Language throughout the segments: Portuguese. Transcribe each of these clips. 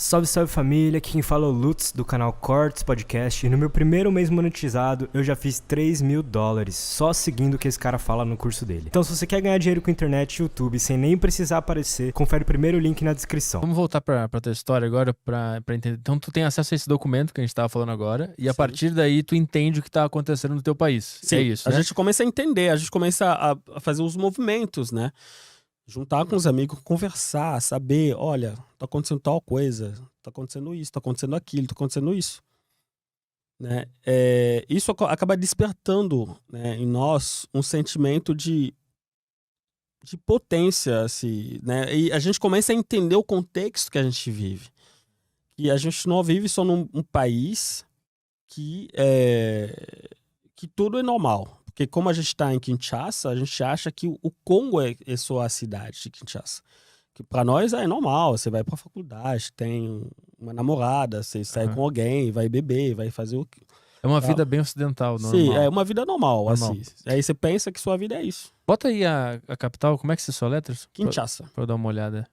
Salve, salve família, aqui quem fala é o Lutz do canal Cortes Podcast e no meu primeiro mês monetizado eu já fiz $3.000 só seguindo o que esse cara fala no curso dele. Então se você quer ganhar dinheiro com internet e YouTube sem nem precisar aparecer, confere o primeiro link na descrição. Vamos voltar pra tua história agora pra entender. Então tu tem acesso a esse documento que a gente tava falando agora e a partir daí tu entende o que tá acontecendo no teu país. Sim, é isso, a né? gente começa a entender, a gente começa a fazer os movimentos, né? Juntar com os amigos, conversar, saber, olha, tá acontecendo tal coisa, tá acontecendo isso, tá acontecendo aquilo, tá acontecendo isso. Né? Isso acaba despertando, né, em nós um sentimento de potência, assim, né? E a gente começa a entender o contexto que a gente vive. E a gente não vive só num país que tudo é normal. Porque como a gente está em Kinshasa, a gente acha que o Congo é só a cidade de Kinshasa. Que para nós é normal, você vai para a faculdade, tem uma namorada, você sai com alguém, vai beber, vai fazer o que... É uma vida bem ocidental, normal. Sim, é uma vida normal, assim. Aí você pensa que sua vida é isso. Bota aí a capital, como é que se soletra? Kinshasa. Pra eu dar uma olhada.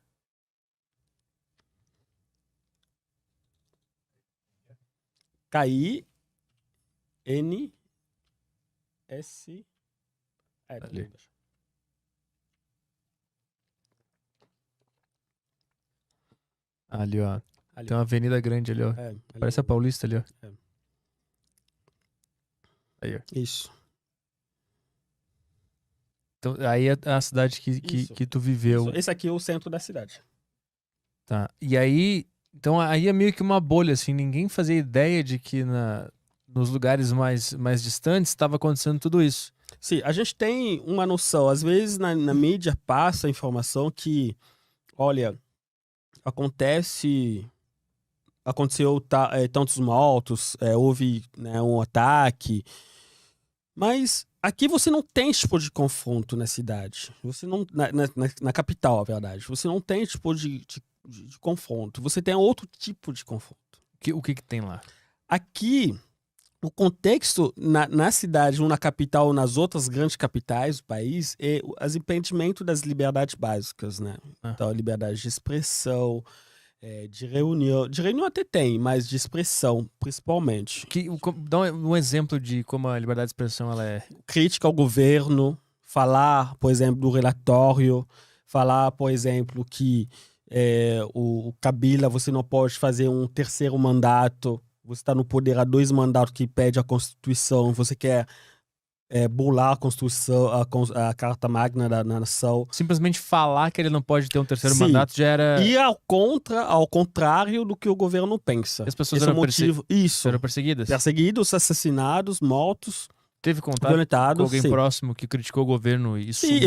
K-I-N-S... Ali. Ali, ó. Ali. Tem uma avenida grande ali, ó. Parece a Paulista ali, ó. Aí, ó. Isso. Então, aí é a cidade que tu viveu. Esse aqui é o centro da cidade. Tá. E aí... Então aí é meio que uma bolha, assim. Ninguém fazia ideia de que nos lugares mais distantes estava acontecendo tudo isso. Sim, a gente tem uma noção. Às vezes na mídia passa a informação que, olha, aconteceu tantos mortos, houve, né, um ataque. Mas aqui você não tem esse tipo de confronto na cidade. Você não, na capital, a verdade. Você não tem esse tipo de confronto. Você tem outro tipo de confronto. O que tem lá? Aqui, o contexto na cidade, ou na capital, ou nas outras grandes capitais do país, é o impedimento das liberdades básicas, né? Então, a liberdade de expressão, de reunião. De reunião até tem, mas de expressão, principalmente. Dá um exemplo de como a liberdade de expressão ela é. Crítica ao governo, falar, por exemplo, do relatório, falar, por exemplo, que o Kabila, você não pode fazer um terceiro mandato, você está no poder há 2 mandatos que pede a Constituição, você quer burlar a Constituição, a Carta Magna da nação. Simplesmente falar que ele não pode ter um terceiro mandato já era... E ao contrário do que o governo pensa. As pessoas Esse é o motivo. Isso. Eram perseguidas? Perseguidos, assassinados, mortos. Teve contato com alguém próximo que criticou o governo e sumiu? Sim,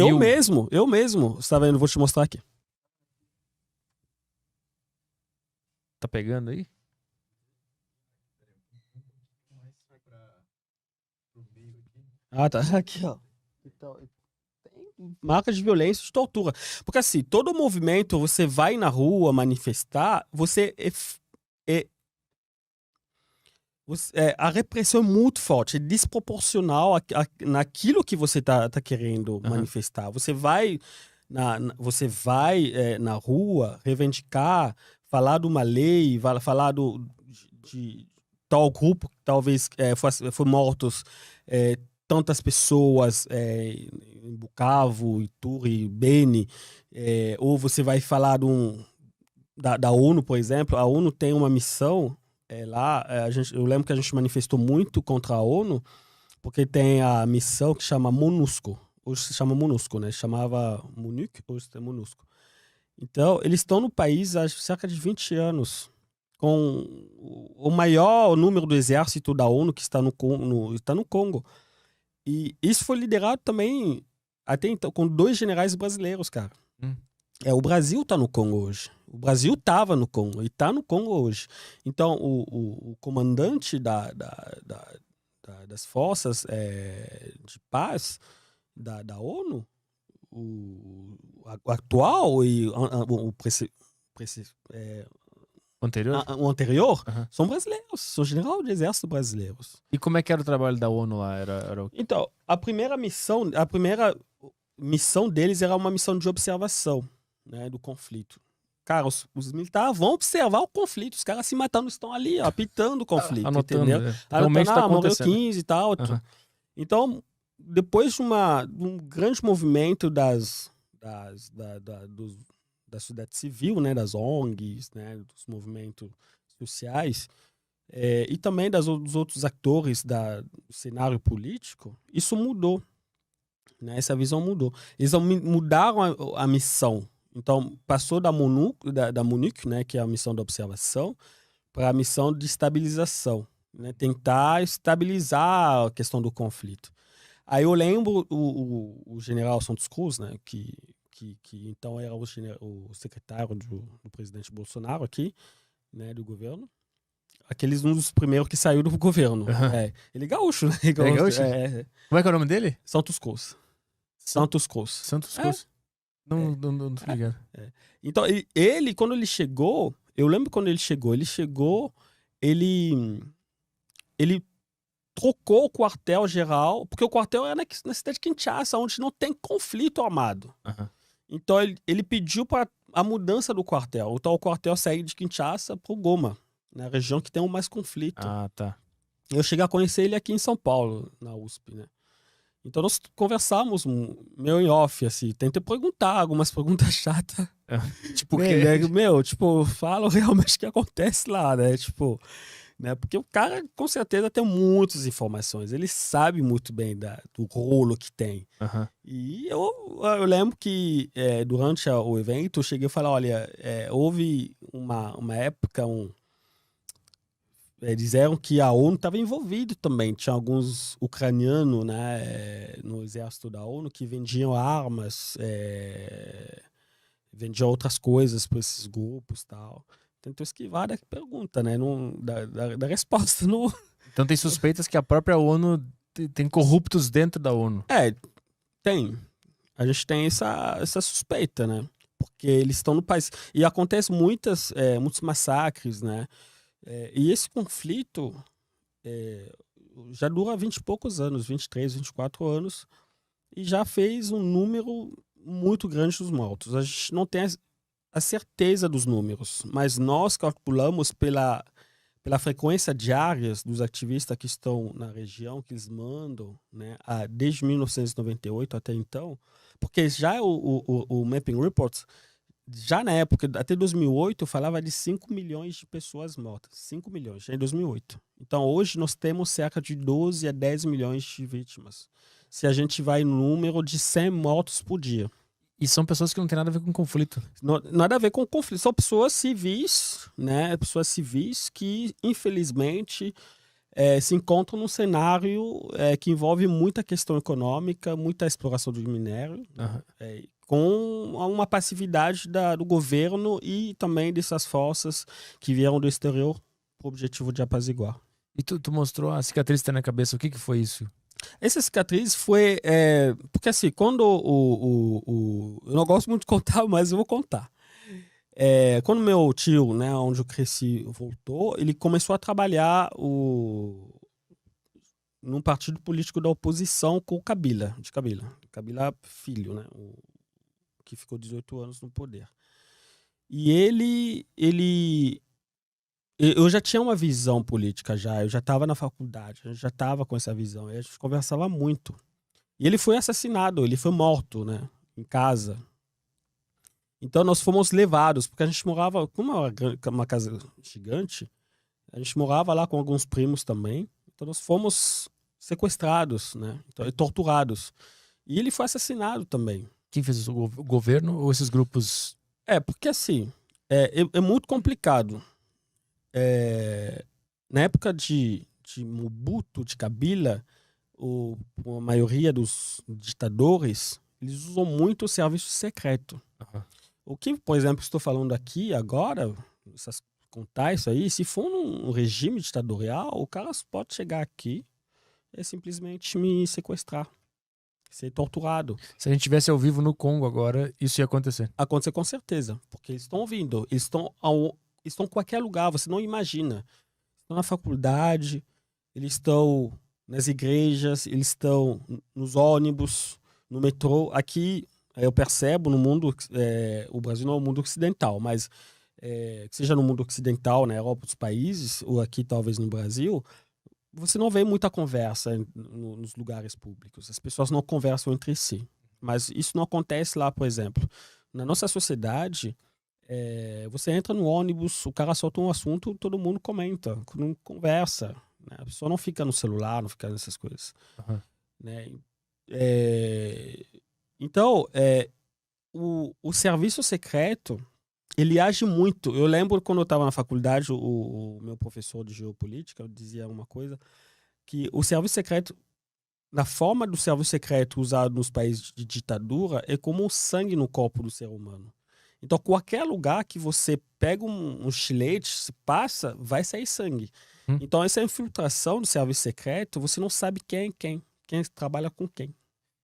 eu mesmo. Você tá vendo? Vou te mostrar aqui. Tá pegando aí? Ah, tá. Aqui, ó. Então, tem marcas de violência, de tortura. Porque assim, todo movimento, você vai na rua manifestar, a repressão é muito forte, é desproporcional naquilo que você tá querendo manifestar. Você vai na rua reivindicar, falar de uma lei, falar de tal grupo que talvez foi mortos tantas pessoas em Bukavu, Ituri, Beni, ou você vai falar da ONU, por exemplo. A ONU tem uma missão lá, eu lembro que a gente manifestou muito contra a ONU, porque tem a missão que chama MONUSCO. Hoje se chama MONUSCO, né? Chamava MONUC, hoje é MONUSCO. Então, eles estão no país há cerca de 20 anos, com o maior número do exército da ONU que está no Congo. E isso foi liderado também até então com 2 generais brasileiros, cara. O Brasil tá no Congo hoje. O Brasil tava no Congo e tá no Congo hoje. Então, o comandante das forças de paz da ONU, o atual e o anterior, são brasileiros, são general de exército brasileiros. E como é que era o trabalho da ONU lá? Então, a primeira missão deles era uma missão de observação, né, do conflito. cara, os militares vão observar o conflito. Os caras se matando estão ali, ó, apitando o conflito, Anotando, entendeu? né? Realmente tá Morreu acontecendo. 15 e tal. Aham. Então, depois de um grande movimento da sociedade civil, né, das ONGs, né, dos movimentos sociais, e também dos outros atores do cenário político, isso mudou. Né? Essa visão mudou. Eles mudaram a missão. Então, passou da MONUC, né, que é a missão de observação, para a missão de estabilização. Né? Tentar estabilizar a questão do conflito. Aí eu lembro o general Santos Cruz, né, que então era o secretário do presidente Bolsonaro aqui, né, do governo. Aqueles um dos primeiros que saiu do governo. Uhum. Ele é gaúcho, né? Ele é gaúcho? Como é que é o nome dele? Santos Cruz. Santos Cruz. Santos Cruz. Não tô ligado. Então, ele, quando ele chegou, eu lembro quando ele chegou, ele trocou o quartel-geral, porque o quartel é na cidade de Kinshasa, onde não tem conflito armado. Uhum. Então, ele pediu para a mudança do quartel. Então, o quartel saiu de Kinshasa para o Goma, na região que tem mais conflito. Ah, tá. Eu cheguei a conhecer ele aqui em São Paulo, na USP, né? Então nós conversamos meio em off, assim, tentei perguntar algumas perguntas chatas. Tipo, falo realmente o que acontece lá, né? Tipo, né? Porque o cara, com certeza, tem muitas informações. Ele sabe muito bem do rolo que tem. Uhum. E eu lembro que durante o evento eu cheguei a falar, olha, houve uma época, disseram que a ONU estava envolvida também. Tinha alguns ucranianos, né, no exército da ONU que vendiam armas, vendiam outras coisas para esses grupos e tal. Tentou esquivar da pergunta, né, da resposta. Não... Então tem suspeitas que a própria ONU tem corruptos dentro da ONU. Tem. A gente tem essa suspeita, né? Porque eles estão no país. E acontece muitos massacres, né? E esse conflito já dura 20 e poucos anos, 23, 24 anos, e já fez um número muito grande dos mortos. A gente não tem a certeza dos números, mas nós calculamos pela frequência diária dos ativistas que estão na região, que eles mandam, né, desde 1998 até então, porque já o Mapping Report, já na época, até 2008, falava de 5 milhões de pessoas mortas. 5 milhões, já em 2008. Então, hoje, nós temos cerca de 12 a 10 milhões de vítimas. Se a gente vai no número de 100 mortos por dia. E são pessoas que não têm nada a ver com conflito. Nada a ver com conflito. São pessoas civis, né? Pessoas civis que, infelizmente, se encontram num cenário que envolve muita questão econômica, muita exploração do minério, com uma passividade do governo e também dessas forças que vieram do exterior com o objetivo de apaziguar. E tu mostrou a cicatriz que tá na cabeça. O que foi isso? Essa cicatriz foi... porque assim, quando eu não gosto muito de contar, mas eu vou contar. Quando meu tio, né, onde eu cresci, voltou, ele começou a trabalhar num partido político da oposição com o Kabila filho, né, que ficou 18 anos no poder. E eu já tinha uma visão política eu já estava na faculdade, a gente já estava com essa visão, e a gente conversava muito. E ele foi assassinado, ele foi morto, né, em casa. Então nós fomos levados, porque a gente morava, como uma casa gigante, a gente morava lá com alguns primos também, então nós fomos sequestrados, né, e torturados. E ele foi assassinado também. Quem fez isso? O governo ou esses grupos? Porque assim, é muito complicado. Na época de Mobutu, de Kabila, a maioria dos ditadores, eles usam muito o serviço secreto. Uhum. O que, por exemplo, estou falando aqui agora, contar isso aí, se for num regime ditatorial, o cara pode chegar aqui e simplesmente me sequestrar. Ser torturado. Se a gente estivesse ao vivo no Congo agora, isso ia acontecer. Acontecer com certeza, porque eles estão ouvindo, eles estão em qualquer lugar, você não imagina. Estão na faculdade, eles estão nas igrejas, eles estão nos ônibus, no metrô. Aqui eu percebo no mundo, o Brasil não é o mundo ocidental, mas que seja no mundo ocidental, na Europa, outros países, ou aqui talvez no Brasil, você não vê muita conversa nos lugares públicos. As pessoas não conversam entre si. Mas isso não acontece lá, por exemplo. Na nossa sociedade, você entra no ônibus, o cara solta um assunto, todo mundo comenta, não conversa. Né? A pessoa não fica no celular, não fica nessas coisas. Uhum. Né? Então, o serviço secreto, ele age muito. Eu lembro quando eu estava na faculdade, o meu professor de geopolítica dizia uma coisa, que o serviço secreto, na forma do serviço secreto usado nos países de ditadura, é como o sangue no corpo do ser humano. Então, qualquer lugar que você pega um estilete, se passa, vai sair sangue. Então, essa infiltração do serviço secreto, você não sabe quem trabalha com quem.